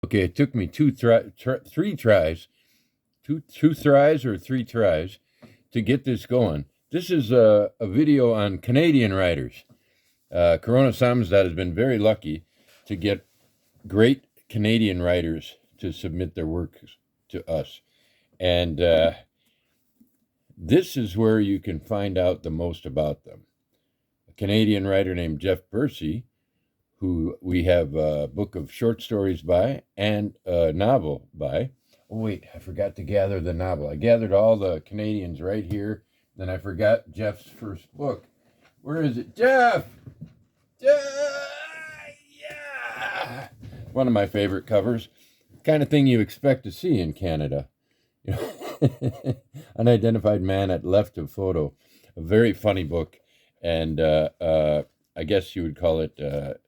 Okay, it took me three tries, two tries or three tries to get this going. This is a video on Canadian writers. Corona Samizdat has been very lucky to get great Canadian writers to submit their work to us. And this is where you can find out the most about them. A Canadian writer named Jeff Bursey, who we have a book of short stories by and a novel by. Oh, wait, I forgot to gather the novel. I gathered all the Canadians right here. Then I forgot Jeff's first book. Where is it? Jeff! Jeff! Yeah! One of my favorite covers. Kind of thing you expect to see in Canada. You know, Unidentified Man at left of photo. A very funny book. And I guess you would call it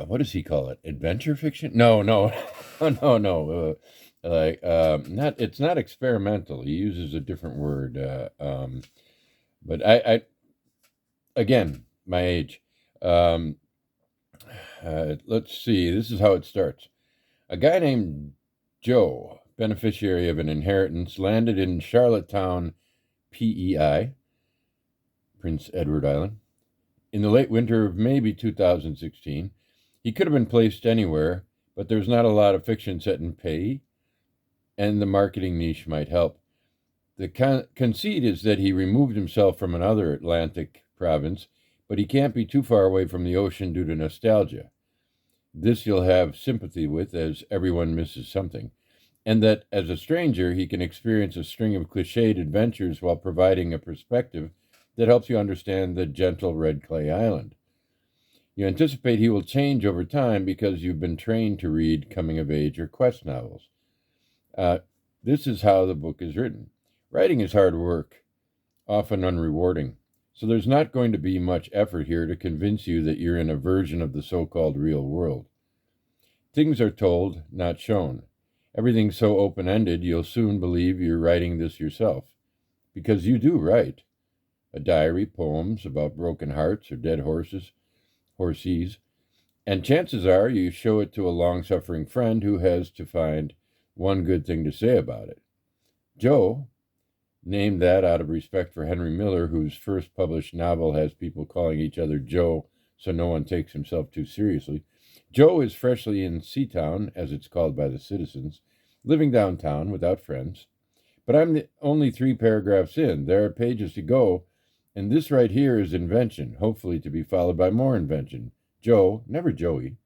what does he call it? Adventure fiction? No, no, no. Not. It's not experimental. He uses a different word. But I again, my age. Let's see. This is how it starts. A guy named Joe, beneficiary of an inheritance, landed in Charlottetown, PEI, Prince Edward Island, in the late winter of maybe 2016. He could have been placed anywhere, but there's not a lot of fiction set in Pei, and the marketing niche might help. The conceit is that he removed himself from another Atlantic province, but he can't be too far away from the ocean due to nostalgia. This you'll have sympathy with, as everyone misses something, and that as a stranger he can experience a string of cliched adventures while providing a perspective that helps you understand the gentle red clay island. You anticipate he will change over time because you've been trained to read coming-of-age or quest novels. This is how the book is written. Writing is hard work, often unrewarding, so there's not going to be much effort here to convince you that you're in a version of the so-called real world. Things are told, not shown. Everything's so open-ended, you'll soon believe you're writing this yourself, because you do write. A diary, poems about broken hearts or dead horses, and chances are you show it to a long-suffering friend who has to find one good thing to say about it. Joe, named that out of respect for Henry Miller, whose first published novel has people calling each other Joe so no one takes himself too seriously. Joe is freshly in Seatown, as it's called by the citizens, living downtown without friends. But I'm only 3 paragraphs in. There are pages to go. And this right here is invention, hopefully to be followed by more invention. Joe, never Joey,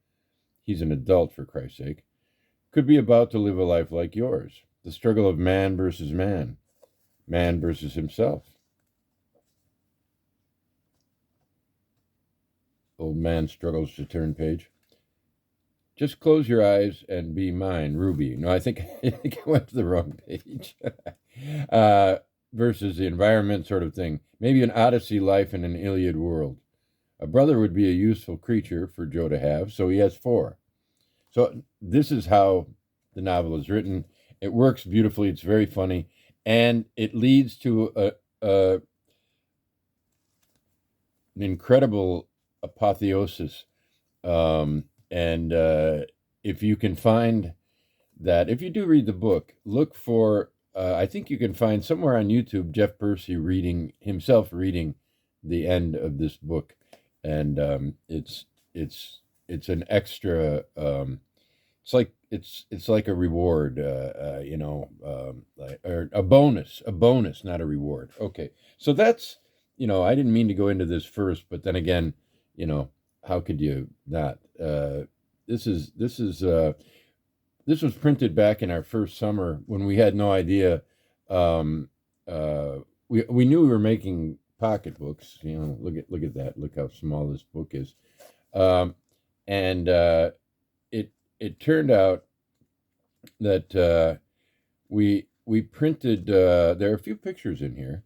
he's an adult for Christ's sake, could be about to live a life like yours. The struggle of man versus man versus himself. Old man struggles to turn page. Just close your eyes and be mine, Ruby. No, I think I went to the wrong page. Versus the environment sort of thing. Maybe an Odyssey life in an Iliad world. A brother would be a useful creature for Joe to have, so he has 4. So this is how the novel is written. It works beautifully. It's very funny. And it leads to an incredible apotheosis. And if you can find that, if you do read the book, look for I think you can find somewhere on YouTube Jeff Bursey reading the end of this book, and it's an extra. It's like a reward, or a bonus, not a reward. Okay, so that's I didn't mean to go into this first, but then again, how could you not? This was printed back in our first summer when we had no idea. We knew we were making pocketbooks. Look at that. Look how small this book is. And it turned out that we printed. There are a few pictures in here.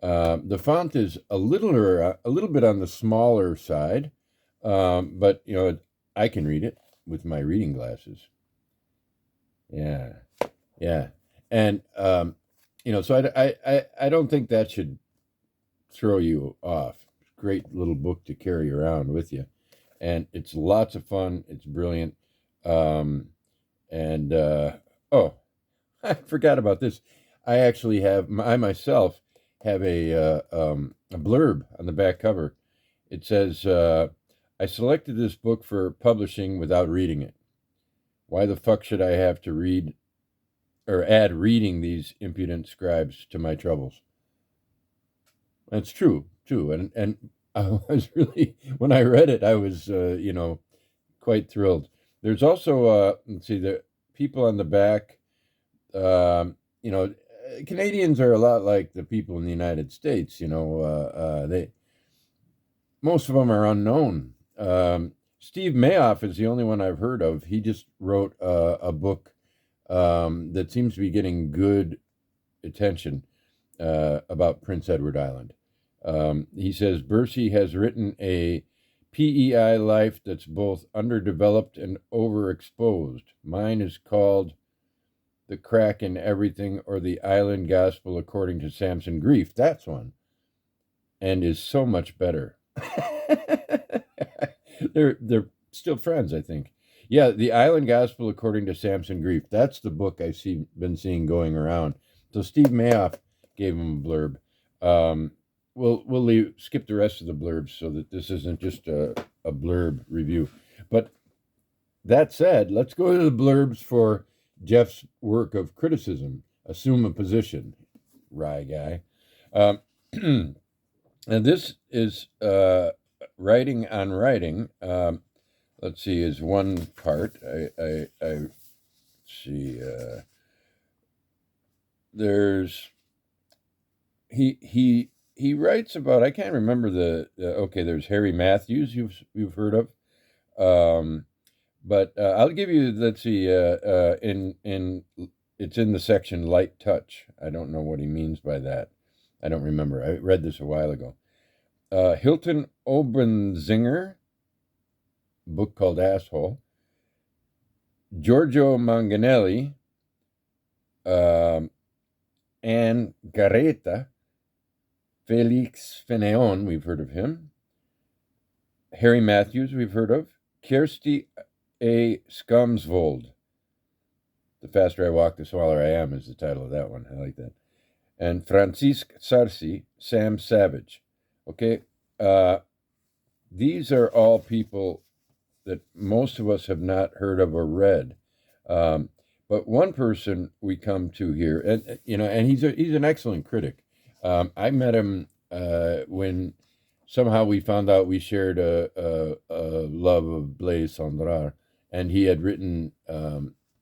The font is a little bit on the smaller side, but I can read it with my reading glasses. Yeah. And, so I don't think that should throw you off. Great little book to carry around with you. And it's lots of fun. It's brilliant. Um, and oh, I forgot about this. I actually have I myself have a blurb on the back cover. It says, "I selected this book for publishing without reading it. Why the fuck should I have to read or add reading these impudent scribes to my troubles?" That's true, too. And I was really when I read it, I was quite thrilled. There's also let's see, the people on the back. You know, Canadians are a lot like the people in the United States. They most of them are unknown. Steve Mayoff is the only one I've heard of. He just wrote a book that seems to be getting good attention about Prince Edward Island. He says Bercy has written a PEI life that's both underdeveloped and overexposed. Mine is called The Crack in Everything, or The Island Gospel According to Samson Grief. That's one. And is so much better. they're still friends, I think. Yeah, The Island Gospel According to Samson Grief. That's the book I've been seeing going around. So Steve Mayoff gave him a blurb. We'll skip the rest of the blurbs so that this isn't just a blurb review. But that said, let's go to the blurbs for Jeff's work of criticism. Assume a position, wry guy. And this is writing on writing. Let's see, is one part. I see. There's he writes about. I can't remember okay, there's Harry Matthews. You've heard of. But I'll give you. Let's see. In it's in the section light touch. I don't know what he means by that. I don't remember. I read this a while ago. Hilton Obenzinger, book called Asshole. Giorgio Manganelli, Anne Gareta, Felix Feneon, we've heard of him. Harry Matthews, we've heard of. Kirsty A. Skamsvold. The Faster I Walk, the Smaller I Am is the title of that one. I like that. And Francisque Sarsi, Sam Savage. Okay, these are all people that most of us have not heard of or read. But one person we come to here, and he's an excellent critic. I met him when somehow we found out we shared a love of Blaise Cendrars, and he had written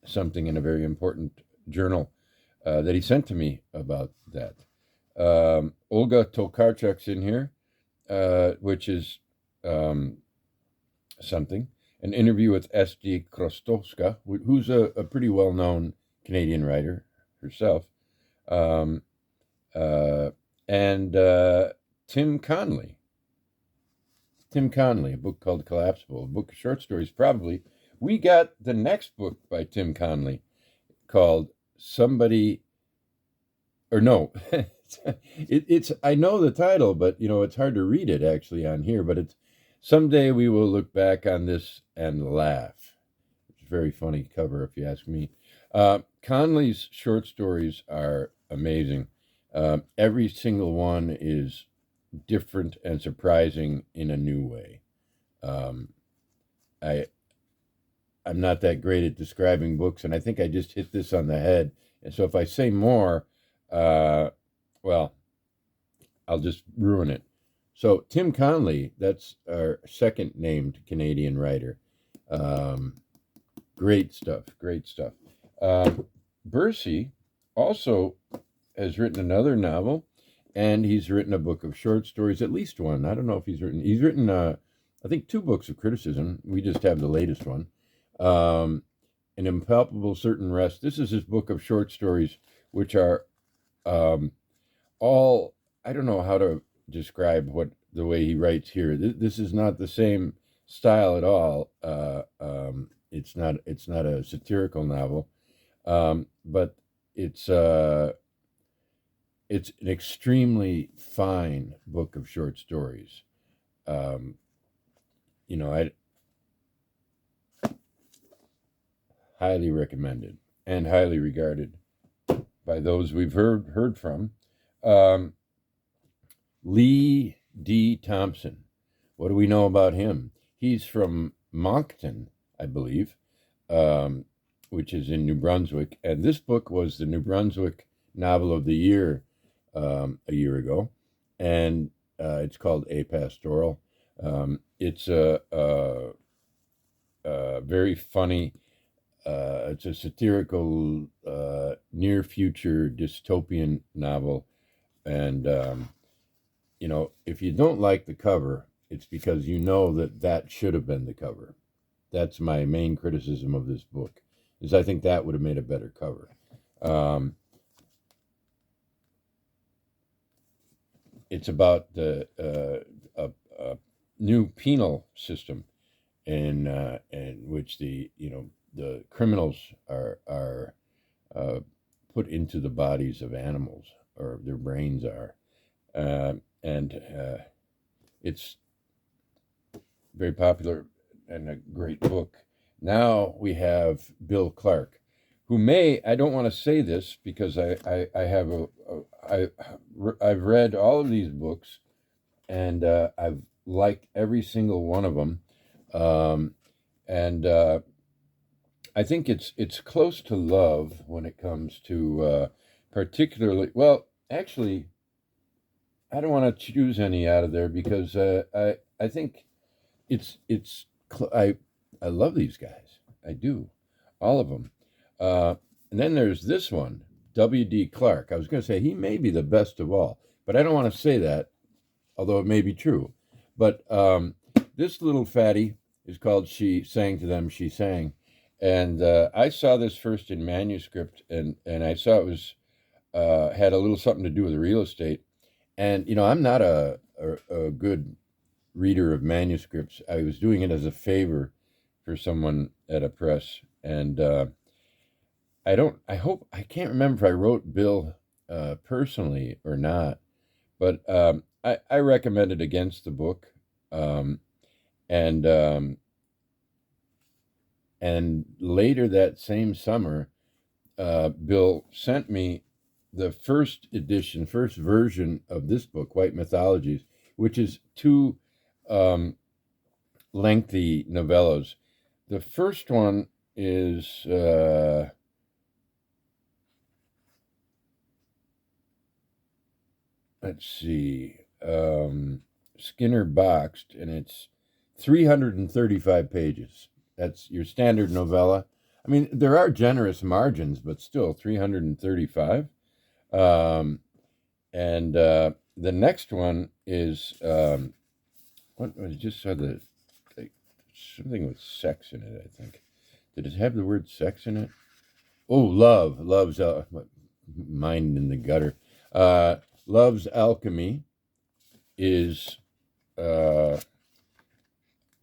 something in a very important journal that he sent to me about that. Olga Tokarczuk's in here, which is something. An interview with S.D. Krostowska, who's a pretty well-known Canadian writer herself. And Tim Conley. Tim Conley, a book called Collapsible, a book of short stories, probably. We got the next book by Tim Conley called Somebody, or no, it's I know the title, but it's hard to read it actually on here, but it's Someday We Will Look Back on This and Laugh. It's a very funny cover, if you ask me. Conley's short stories are amazing. Every single one is different and surprising in a new way. I'm not that great at describing books, and I think I just hit this on the head. And so if I say more, well, I'll just ruin it. So Tim Conley, that's our second named Canadian writer. Great stuff, great stuff. Bercy also has written another novel, and he's written a book of short stories, at least one. I don't know if he's written, I think, 2 books of criticism. We just have the latest one. An Impalpable Certain Rest. This is his book of short stories, which are all, I don't know how to describe the way he writes here. This is not the same style at all. It's not a satirical novel, but it's an extremely fine book of short stories. I highly recommended and highly regarded by those we've heard from. Um, Lee D. Thompson. What do we know about him? He's from Moncton, I believe, um, which is in New Brunswick. And this book was the New Brunswick Novel of the Year a year ago. And it's called A Pastoral. It's a very funny, it's a satirical, near future dystopian novel. And, if you don't like the cover, it's because you know that should have been the cover. That's my main criticism of this book, is I think that would have made a better cover. It's about the a new penal system in which the criminals are put into the bodies of animals, or their brains are, and it's very popular and a great book. Now we have Bill Clark, who I don't want to say this because I've read all of these books, and I've liked every single one of them, and I think it's close to love when it comes to particularly. Well, actually, I don't want to choose any out of there because I think I love these guys. I do, all of them. And then there's this one, W.D. Clark. I was going to say he may be the best of all, but I don't want to say that, although it may be true. But this little fatty is called She Sang to Them, She Sang. And I saw this first in manuscript, and I saw it was had a little something to do with real estate. And, I'm not a good reader of manuscripts. I was doing it as a favor for someone at a press. And I can't remember if I wrote Bill personally or not, but I recommended against the book. And later that same summer, Bill sent me the first version of this book, White Mythologies, which is two lengthy novellas. The first one is let's see, Skinner Boxed, and it's 335 pages. That's your standard novella. I mean, there are generous margins, but still 335. And the next one is what I just saw something with sex in it. I think, did it have the word sex in it? Oh, love's mind in the gutter. Love's Alchemy is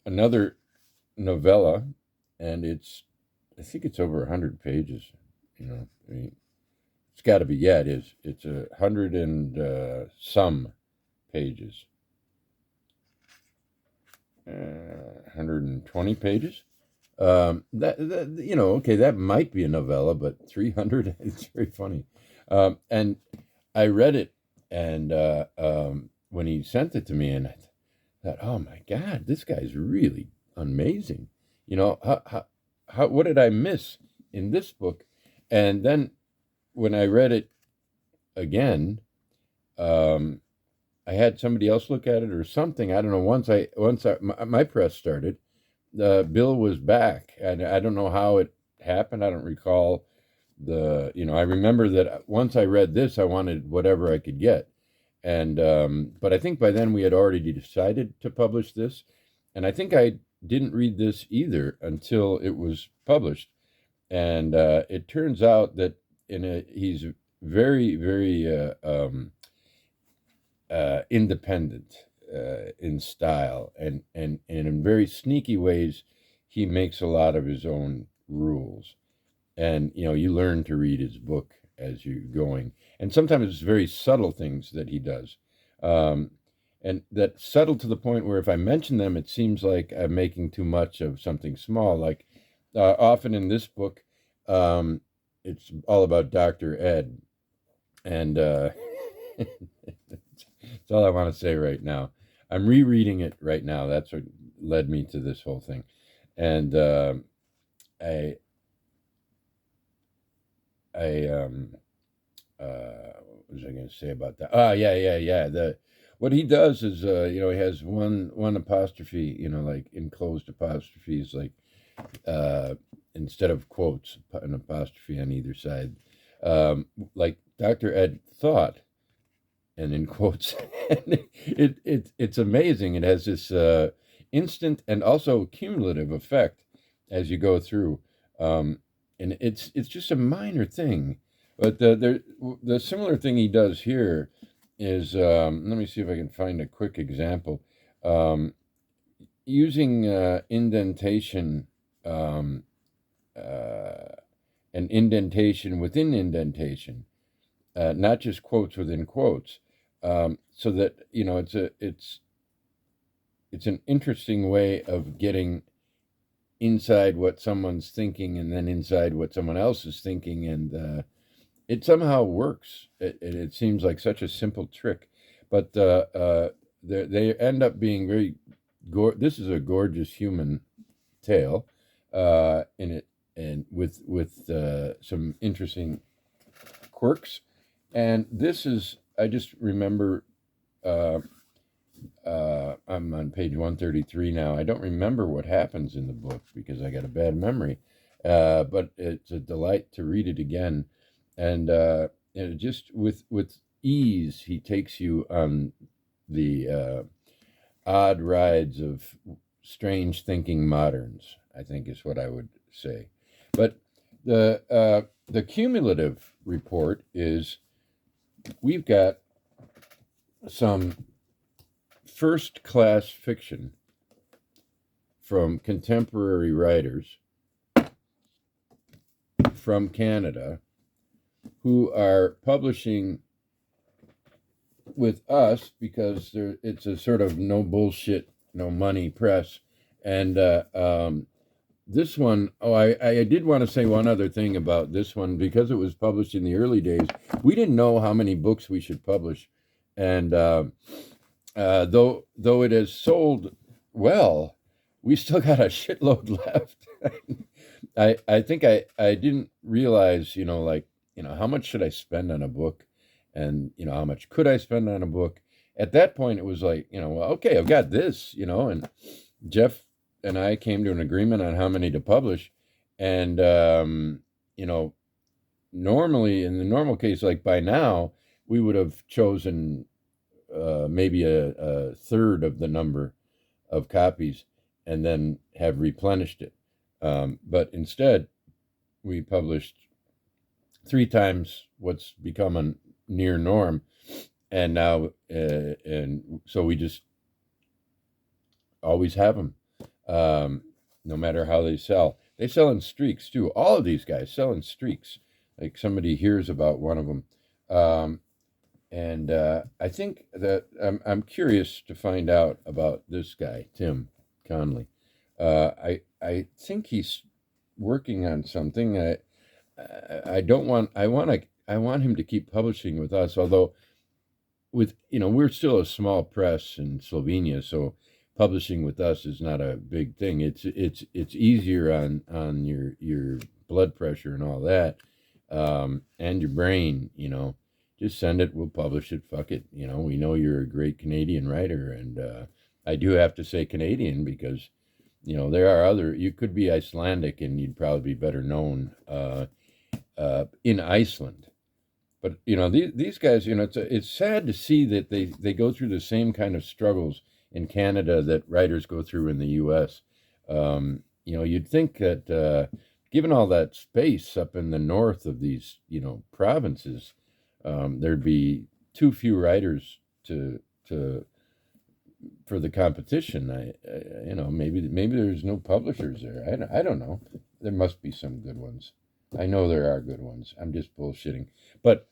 another novella, and I think it's over 100 pages. I mean, it's got to be. Yeah, it is. It's 100 and some pages. 120 pages. Okay, that might be a novella, but 300. It's very funny. And I read it, and when he sent it to me, and I thought, oh my God, this guy's really amazing. What did I miss in this book? And then when I read it again, I had somebody else look at it or something. I don't know. My press started, Bill was back, and I don't know how it happened. I don't recall I remember that once I read this, I wanted whatever I could get. And, but I think by then we had already decided to publish this. And I think I didn't read this either until it was published. And it turns out that he's very, very independent in style, and in very sneaky ways, he makes a lot of his own rules. And, you learn to read his book as you're going. And sometimes it's very subtle things that he does. And that subtle to the point where if I mention them, it seems like I'm making too much of something small. Like often in this book, It's all about Dr. Ed, and that's all I want to say right now. I'm rereading it right now. That's what led me to this whole thing, and I I what was I going to say about that? Ah, yeah. The what he does is, he has one apostrophe, like enclosed apostrophes, like uh, instead of quotes, an apostrophe on either side, like Dr. Ed thought, and in quotes. It's amazing. It has this instant and also cumulative effect as you go through, um, and it's just a minor thing, but the similar thing he does here is, let me see if I can find a quick example, using indentation, um, uh, and indentation within indentation, not just quotes within quotes, so that it's an interesting way of getting inside what someone's thinking and then inside what someone else is thinking, and it somehow works. It seems like such a simple trick, but they end up being very. This is a gorgeous human tale, in it, and with some interesting quirks. And this is, I just remember, uh, I'm on page 133 now. I don't remember what happens in the book because I got a bad memory, but it's a delight to read it again. And just with ease, he takes you on the odd rides of strange thinking moderns, I think is what I would say. But the cumulative report is, we've got some first class fiction from contemporary writers from Canada who are publishing with us because it's a sort of no bullshit, no money press. And this one, I did want to say one other thing about this one, because it was published in the early days. We didn't know how many books we should publish, and though it has sold well, we still got a shitload left. I think I didn't realize, how much should I spend on a book, and how much could I spend on a book. At that point, it was like, well, okay, I've got this, and Jeff and I came to an agreement on how many to publish, and normally, in the normal case, like by now, we would have chosen maybe a third of the number of copies and then have replenished it. But instead, we published three times what's become a near norm, and now, and so we just always have them, no matter how they sell. They sell in streaks too. All of these guys sell in streaks. Like somebody hears about one of them. And I think that I'm curious to find out about this guy, Tim Conley. I think he's working on something. I don't want I want him to keep publishing with us. Although we're still a small press in Slovenia, so publishing with us is not a big thing. It's easier on your blood pressure and all that, and your brain. Just send it. We'll publish it. Fuck it. We know you're a great Canadian writer, and I do have to say Canadian because there are other. You could be Icelandic, and you'd probably be better known in Iceland. But these guys, it's sad to see that they go through the same kind of struggles in Canada that writers go through in the U.S. You'd think that given all that space up in the north of these provinces, there'd be too few writers to for the competition. Maybe there's no publishers there. I don't know. There must be some good ones. I know there are good ones. I'm just bullshitting. But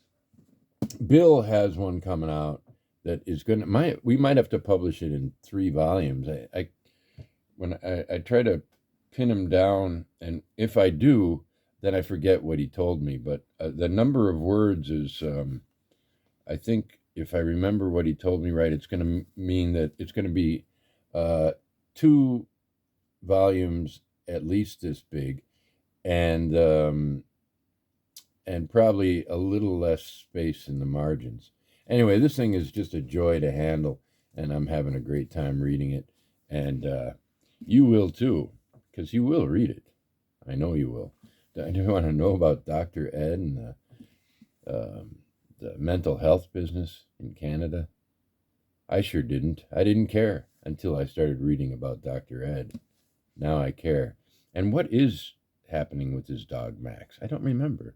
Bill has one coming out that is going to. We might have to publish it in 3 volumes. When I try to pin him down, and if I do, then I forget what he told me. But the number of words is, I think, if I remember what he told me right, it's going to mean that it's going to be uh, 2 volumes at least this big, and probably a little less space in the margins. Anyway, this thing is just a joy to handle, and I'm having a great time reading it. And you will too, because you will read it. I know you will. Do you want to know about Dr. Ed and the mental health business in Canada? I sure didn't. I didn't care until I started reading about Dr. Ed. Now I care. And what is happening with his dog, Max? I don't remember.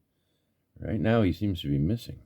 Right now, he seems to be missing.